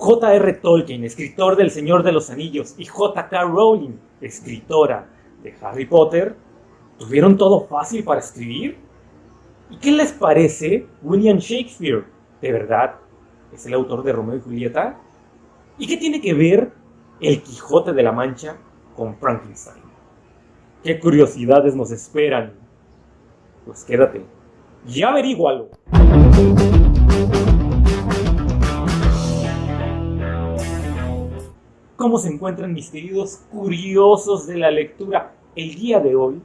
J.R. Tolkien, escritor del Señor de los Anillos, y J.K. Rowling, escritora de Harry Potter, ¿tuvieron todo fácil para escribir? ¿Y qué les parece William Shakespeare? ¿De verdad es el autor de Romeo y Julieta? ¿Y qué tiene que ver el Quijote de la Mancha con Frankenstein? ¿Qué curiosidades nos esperan? Pues quédate y averígualo. ¿Cómo se encuentran mis queridos curiosos de la lectura? El día de hoy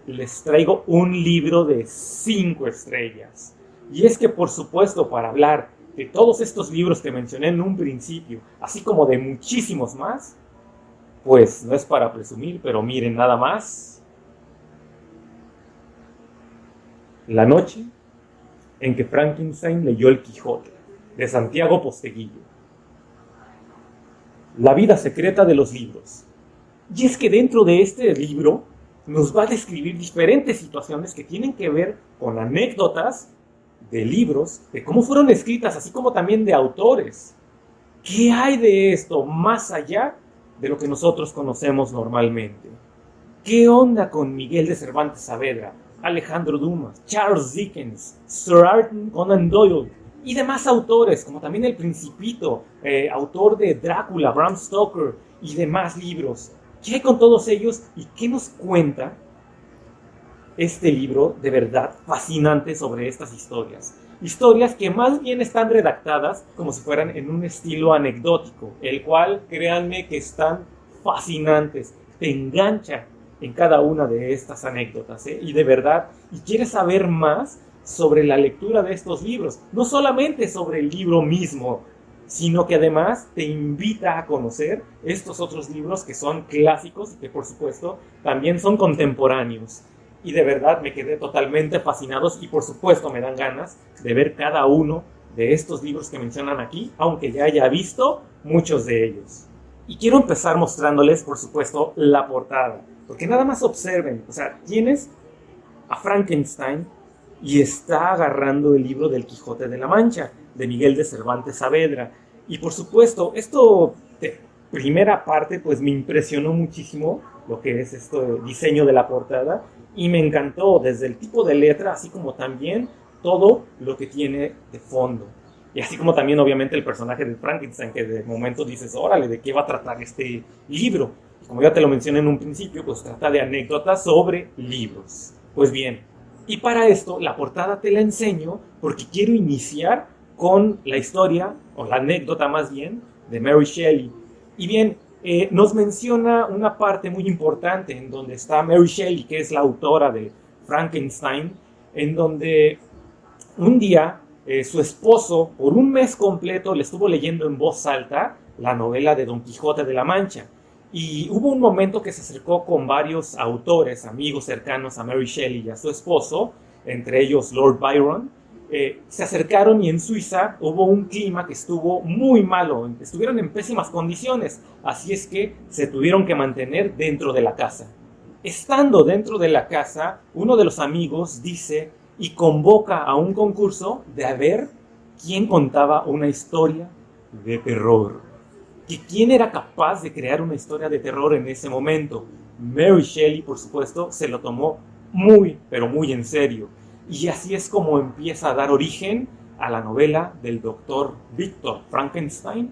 les traigo un libro de 5 estrellas. Y es que, por supuesto, para hablar de todos estos libros que mencioné en un principio, así como de muchísimos más, pues no es para presumir, pero miren nada más. La noche en que Frankenstein leyó el Quijote, de Santiago Posteguillo. La vida secreta de los libros. Y es que dentro de este libro nos va a describir diferentes situaciones que tienen que ver con anécdotas de libros, de cómo fueron escritas, así como también de autores. ¿Qué hay de esto más allá de lo que nosotros conocemos normalmente? ¿Qué onda con Miguel de Cervantes Saavedra, Alejandro Dumas, Charles Dickens, Sir Arthur Conan Doyle y demás autores, como también El Principito, autor de Drácula, Bram Stoker y demás libros? ¿Qué hay con todos ellos y qué nos cuenta este libro de verdad fascinante sobre estas historias? Historias que más bien están redactadas como si fueran en un estilo anecdótico, el cual, créanme que están fascinantes, te engancha en cada una de estas anécdotas, y de verdad, y quieres saber más sobre la lectura de estos libros, no solamente sobre el libro mismo, sino que además te invita a conocer estos otros libros que son clásicos y que por supuesto también son contemporáneos. Y de verdad me quedé totalmente fascinados y por supuesto me dan ganas de ver cada uno de estos libros que mencionan aquí, aunque ya haya visto muchos de ellos. Y quiero empezar mostrándoles por supuesto la portada, porque nada más observen, o sea, tienes a Frankenstein y está agarrando el libro del Quijote de la Mancha, de Miguel de Cervantes Saavedra. Y por supuesto, esto de primera parte pues me impresionó muchísimo lo que es este diseño de la portada y me encantó desde el tipo de letra, así como también todo lo que tiene de fondo. Y así como también obviamente el personaje de Frankenstein, que de momento dices, órale, ¿de qué va a tratar este libro? Y como ya te lo mencioné en un principio, pues trata de anécdotas sobre libros. Pues bien, y para esto la portada te la enseño porque quiero iniciar con la historia, o la anécdota más bien, de Mary Shelley. Y bien, nos menciona una parte muy importante en donde está Mary Shelley, que es la autora de Frankenstein, en donde un día su esposo, por un mes completo, le estuvo leyendo en voz alta la novela de Don Quijote de la Mancha. Y hubo un momento que se acercó con varios autores, amigos cercanos a Mary Shelley y a su esposo, entre ellos Lord Byron. Se acercaron y en Suiza hubo un clima que estuvo muy malo, estuvieron en pésimas condiciones, así es que se tuvieron que mantener dentro de la casa. Estando dentro de la casa, uno de los amigos dice y convoca a un concurso de a ver quién contaba una historia de terror. ¿Y quién era capaz de crear una historia de terror en ese momento? Mary Shelley, por supuesto, se lo tomó muy, pero muy en serio. Y así es como empieza a dar origen a la novela del doctor Victor Frankenstein.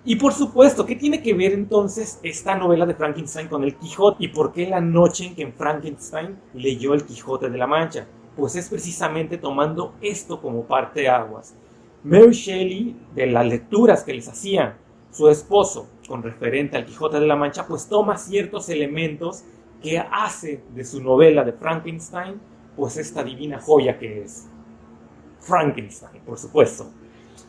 Y por supuesto, ¿qué tiene que ver entonces esta novela de Frankenstein con el Quijote? ¿Y por qué la noche en que Frankenstein leyó el Quijote de la Mancha? Pues es precisamente tomando esto como parteaguas. Mary Shelley, de las lecturas que les hacía su esposo con referente al Quijote de la Mancha, pues toma ciertos elementos que hace de su novela de Frankenstein pues esta divina joya que es Frankenstein, por supuesto.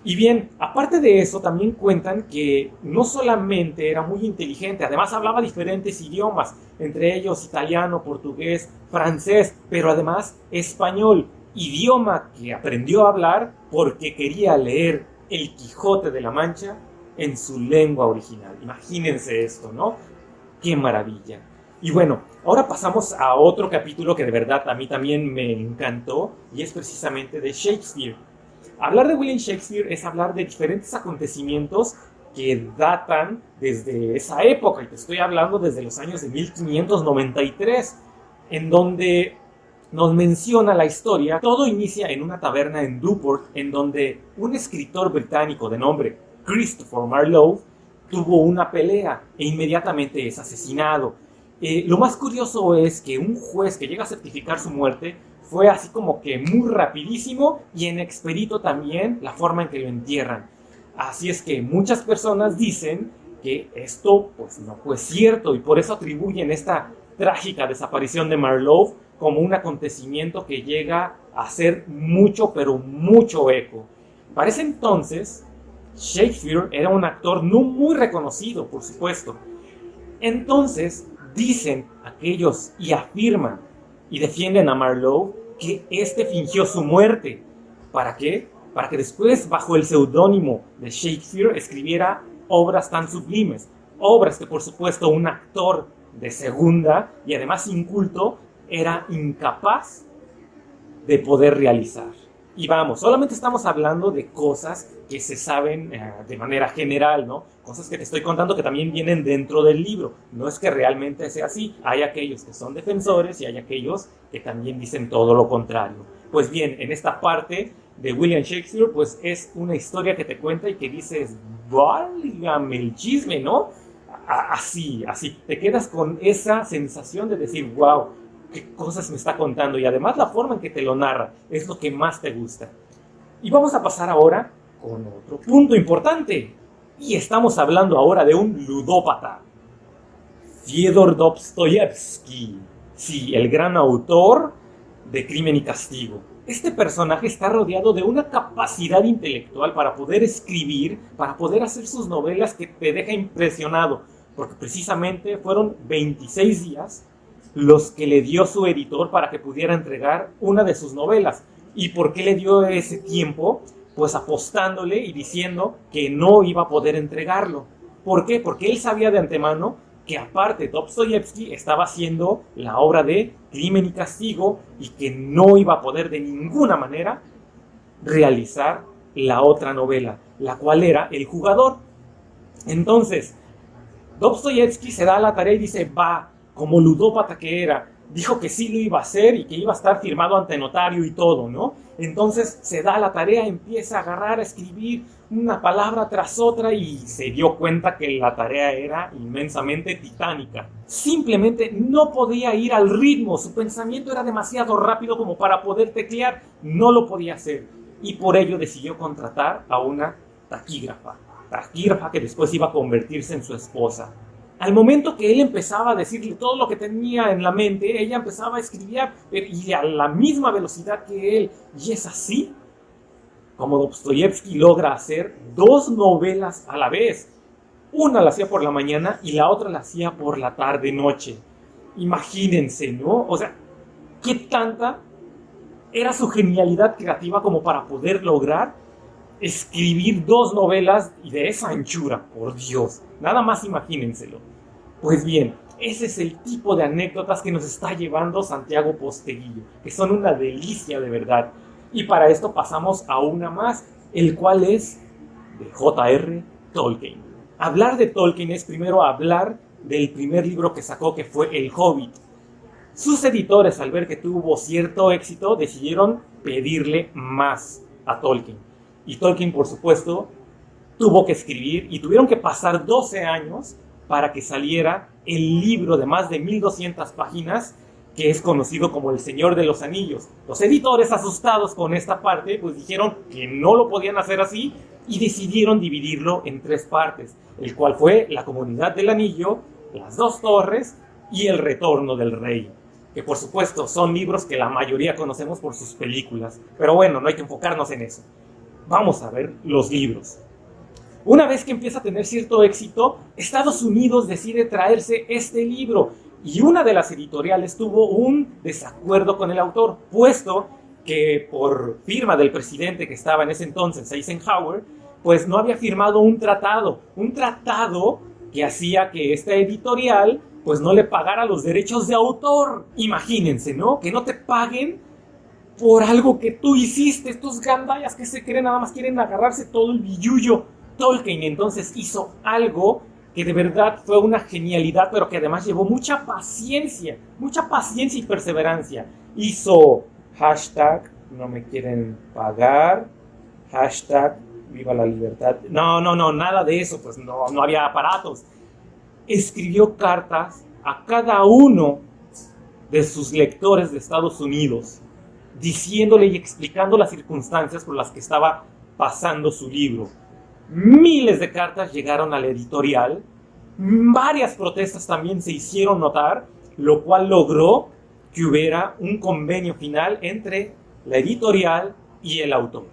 Y bien, aparte de eso, también cuentan que no solamente era muy inteligente, además hablaba diferentes idiomas, entre ellos italiano, portugués, francés, pero además español, idioma que aprendió a hablar porque quería leer el Quijote de la Mancha en su lengua original. Imagínense esto, ¿no? ¡Qué maravilla! Y bueno, ahora pasamos a otro capítulo que de verdad a mí también me encantó y es precisamente de Shakespeare. Hablar de William Shakespeare es hablar de diferentes acontecimientos que datan desde esa época, y te estoy hablando desde los años de 1593, en donde nos menciona la historia. Todo inicia en una taberna en Newport, en donde un escritor británico de nombre Christopher Marlowe tuvo una pelea e inmediatamente es asesinado. Lo más curioso es que un juez que llega a certificar su muerte fue así como que muy rapidísimo y inexperito también la forma en que lo entierran. Así es que muchas personas dicen que esto pues no fue cierto, y por eso atribuyen esta trágica desaparición de Marlowe como un acontecimiento que llega a hacer mucho, pero mucho eco. Para ese entonces, Shakespeare era un actor no muy reconocido, por supuesto. Entonces, dicen aquellos y afirman y defienden a Marlowe que éste fingió su muerte. ¿Para qué? Para que después, bajo el seudónimo de Shakespeare, escribiera obras tan sublimes. Obras que, por supuesto, un actor de segunda y además inculto era incapaz de poder realizar. Y vamos, solamente estamos hablando de cosas que se saben de manera general, ¿no? Cosas que te estoy contando que también vienen dentro del libro. No es que realmente sea así. Hay aquellos que son defensores y hay aquellos que también dicen todo lo contrario. Pues bien, en esta parte de William Shakespeare, pues es una historia que te cuenta y que dices, válgame el chisme, ¿no? Así, te quedas con esa sensación de decir, wow, qué cosas me está contando, y además la forma en que te lo narra es lo que más te gusta. Y vamos a pasar ahora con otro punto importante, y estamos hablando ahora de un ludópata, Fyodor Dostoyevsky, sí, el gran autor de Crimen y Castigo. Este personaje está rodeado de una capacidad intelectual para poder escribir, para poder hacer sus novelas que te deja impresionado, porque precisamente fueron 26 días los que le dio su editor para que pudiera entregar una de sus novelas. ¿Y por qué le dio ese tiempo? Pues apostándole y diciendo que no iba a poder entregarlo. ¿Por qué? Porque él sabía de antemano que aparte Dostoyevsky estaba haciendo la obra de Crimen y Castigo y que no iba a poder de ninguna manera realizar la otra novela, la cual era El Jugador. Entonces, Dostoyevsky se da a la tarea y dice, va, como ludópata que era, dijo que sí lo iba a hacer y que iba a estar firmado ante notario y todo, ¿no? Entonces se da a la tarea, empieza a agarrar, a escribir una palabra tras otra y se dio cuenta que la tarea era inmensamente titánica. Simplemente no podía ir al ritmo, su pensamiento era demasiado rápido como para poder teclear, no lo podía hacer. Y por ello decidió contratar a una taquígrafa que después iba a convertirse en su esposa. Al momento que él empezaba a decirle todo lo que tenía en la mente, ella empezaba a escribir y a la misma velocidad que él. Y es así como Dostoyevsky logra hacer 2 novelas a la vez. Una la hacía por la mañana y la otra la hacía por la tarde-noche. Imagínense, ¿no? O sea, ¿qué tanta era su genialidad creativa como para poder lograr escribir 2 novelas y de esa anchura? Por Dios, nada más imagínenselo. Pues bien, ese es el tipo de anécdotas que nos está llevando Santiago Posteguillo, que son una delicia de verdad. Y para esto pasamos a una más, el cual es de J.R. Tolkien. Hablar de Tolkien es primero hablar del primer libro que sacó, que fue El Hobbit. Sus editores, al ver que tuvo cierto éxito, decidieron pedirle más a Tolkien. Y Tolkien, por supuesto, tuvo que escribir y tuvieron que pasar 12 años para que saliera el libro de más de 1200 páginas que es conocido como El Señor de los Anillos. Los editores, asustados con esta parte, pues dijeron que no lo podían hacer así y decidieron dividirlo en 3 partes, el cual fue La Comunidad del Anillo, Las 2 Torres y El Retorno del Rey, que por supuesto son libros que la mayoría conocemos por sus películas, pero bueno, no hay que enfocarnos en eso. Vamos a ver los libros. Una vez que empieza a tener cierto éxito, Estados Unidos decide traerse este libro y una de las editoriales tuvo un desacuerdo con el autor, puesto que por firma del presidente que estaba en ese entonces, Eisenhower, pues no había firmado un tratado que hacía que esta editorial pues no le pagara los derechos de autor. Imagínense, ¿no? Que no te paguen por algo que tú hiciste. Estos gandallas que se creen, nada más quieren agarrarse todo el billullo. Tolkien entonces hizo algo que de verdad fue una genialidad, pero que además llevó mucha paciencia y perseverancia. Hizo hashtag no me quieren pagar, hashtag viva la libertad. No, nada de eso, pues no había aparatos. Escribió cartas a cada uno de sus lectores de Estados Unidos, diciéndole y explicando las circunstancias por las que estaba pasando su libro. Miles de cartas llegaron a la editorial, varias protestas también se hicieron notar, lo cual logró que hubiera un convenio final entre la editorial y el autor.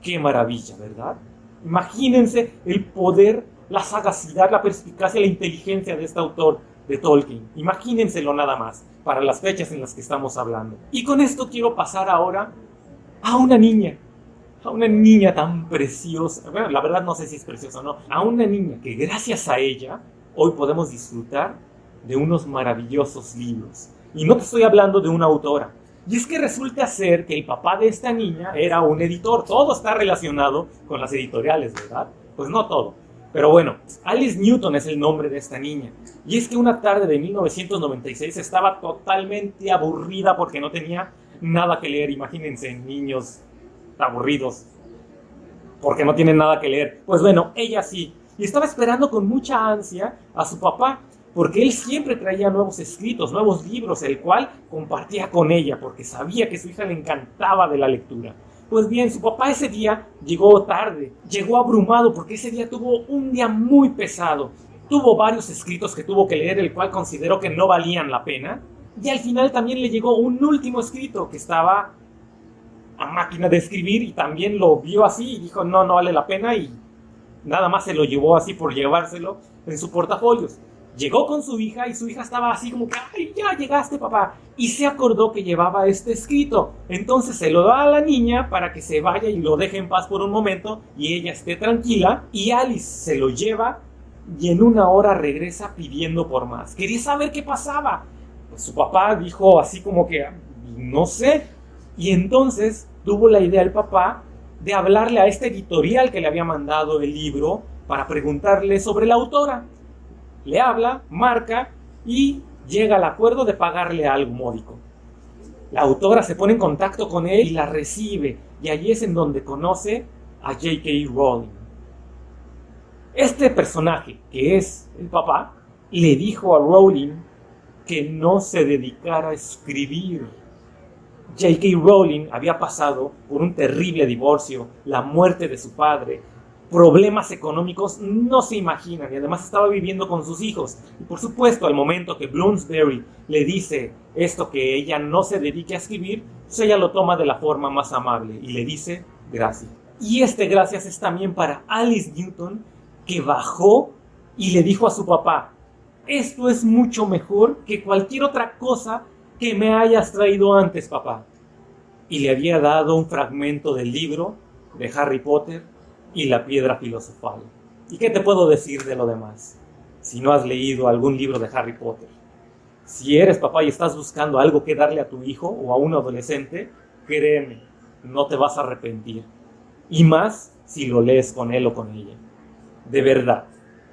¡Qué maravilla!, ¿verdad? Imagínense el poder, la sagacidad, la perspicacia, la inteligencia de este autor, de Tolkien. Imagínenselo nada más, para las fechas en las que estamos hablando. Y con esto quiero pasar ahora a una niña tan preciosa. Bueno, la verdad no sé si es preciosa o no. A una niña que gracias a ella hoy podemos disfrutar de unos maravillosos libros. Y no te estoy hablando de una autora. Y es que resulta ser que el papá de esta niña era un editor. Todo está relacionado con las editoriales, ¿verdad? Pues no todo. Pero bueno, Alice Newton es el nombre de esta niña. Y es que una tarde de 1996 estaba totalmente aburrida porque no tenía nada que leer. Imagínense, niños aburridos porque no tienen nada que leer. Pues bueno, ella sí. Y estaba esperando con mucha ansia a su papá, porque él siempre traía nuevos escritos, nuevos libros, el cual compartía con ella, porque sabía que su hija le encantaba de la lectura. Pues bien, su papá ese día llegó tarde, llegó abrumado, porque ese día tuvo un día muy pesado. Tuvo varios escritos que tuvo que leer, el cual consideró que no valían la pena. Y al final también le llegó un último escrito que estaba a máquina de escribir y también lo vio así y dijo no vale la pena, y nada más se lo llevó así por llevárselo en su portafolios. Llegó con su hija y su hija estaba así como que ¡ay, ya llegaste, papá! Y se acordó que llevaba este escrito. Entonces se lo da a la niña para que se vaya y lo deje en paz por un momento y ella esté tranquila. Y Alice se lo lleva y en una hora regresa pidiendo por más. Quería saber qué pasaba. Pues su papá dijo así como que no sé. Y entonces tuvo la idea el papá de hablarle a este editorial que le había mandado el libro para preguntarle sobre la autora. Le habla, marca y llega al acuerdo de pagarle algo módico. La autora se pone en contacto con él y la recibe, y allí es en donde conoce a J.K. Rowling. Este personaje, que es el papá, le dijo a Rowling que no se dedicara a escribir. J.K. Rowling había pasado por un terrible divorcio, la muerte de su padre, problemas económicos no se imaginan, y además estaba viviendo con sus hijos. Y por supuesto, al momento que Bloomsbury le dice esto, que ella no se dedique a escribir, pues ella lo toma de la forma más amable y le dice gracias. Y este gracias es también para Alice Newton, que bajó y le dijo a su papá: esto es mucho mejor que cualquier otra cosa que me hayas traído antes, papá. Y le había dado un fragmento del libro de Harry Potter y la piedra filosofal. ¿Y qué te puedo decir de lo demás? Si no has leído algún libro de Harry Potter, si eres papá y estás buscando algo que darle a tu hijo o a un adolescente, créeme, no te vas a arrepentir. Y más si lo lees con él o con ella. De verdad,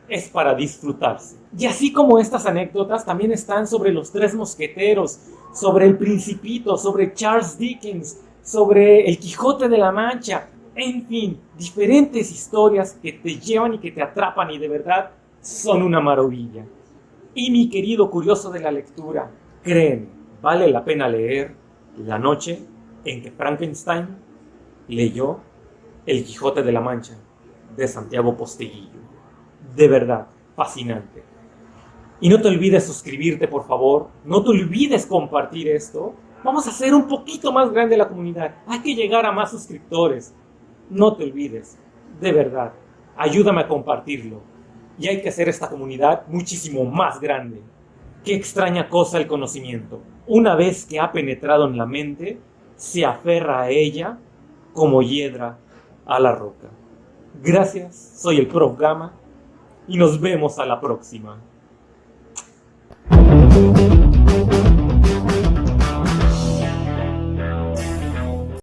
es para disfrutarse. Y así como estas anécdotas, también están sobre los Tres Mosqueteros, sobre El Principito, sobre Charles Dickens, sobre El Quijote de la Mancha. En fin, diferentes historias que te llevan y que te atrapan y de verdad son una maravilla. Y mi querido curioso de la lectura, créeme, vale la pena leer la noche en que Frankenstein leyó El Quijote de la Mancha de Santiago Posteguillo. De verdad, fascinante. Y no te olvides suscribirte, por favor. No te olvides compartir esto. Vamos a hacer un poquito más grande la comunidad. Hay que llegar a más suscriptores. No te olvides, de verdad, ayúdame a compartirlo. Y hay que hacer esta comunidad muchísimo más grande. Qué extraña cosa el conocimiento. Una vez que ha penetrado en la mente, se aferra a ella como hiedra a la roca. Gracias, soy el Prof. Gama y nos vemos a la próxima.